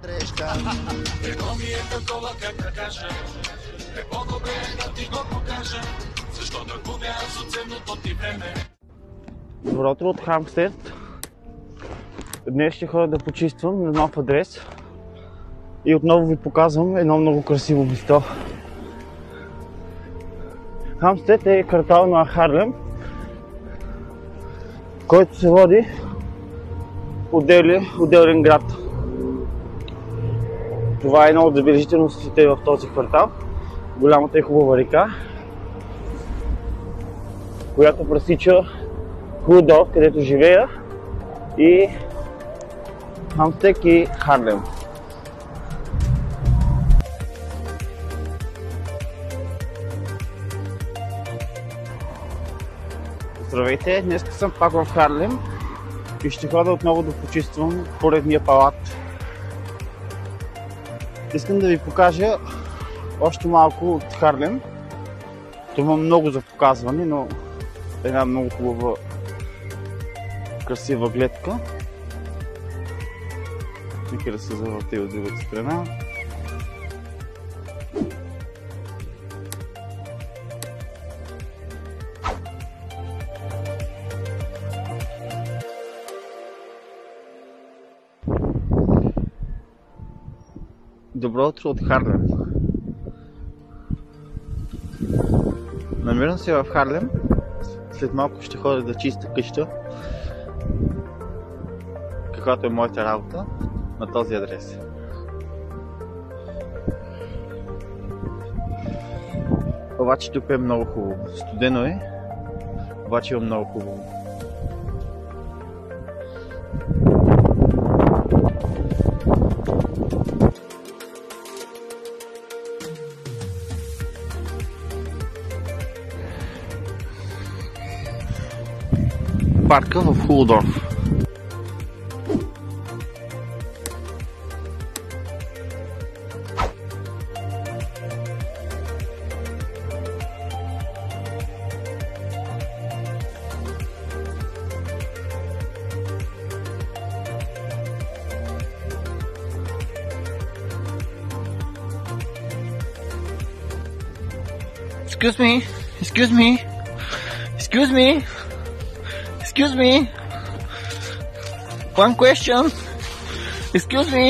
треща. Едно ми е такова, как да кажа, е по-добре да ти го покажа, защо да губя аз от ценното ти време. Добро утро от Хамстед. Днес ще ходя да почиствам на нов адрес и отново ви показвам едно много красиво място. Хамстед е квартал на Харлем, който се води отделен град. Това е една от забележителностите в този квартал. Голямата и хубава река, която пресича Хулдорф, където живея, и Хамстед и Харлем. Здравейте, днес съм пак в Харлем и ще ходя отново да почиствам поредния палат. Искам да ви покажа още малко от Харлем. Това има много за показване, но една много хубава, красива гледка. Нека да се завърти от другата страна. Добро утро от Харлем. Намирам се в Харлем. След малко ще ходя да чистя къща, каквато е моята работа на този адрес. Обаче тук е много хубаво. Студено е, обаче е много хубаво. Парка в Хулдорф. Excuse me, excuse me, excuse me. Excuse me. One question. Excuse me.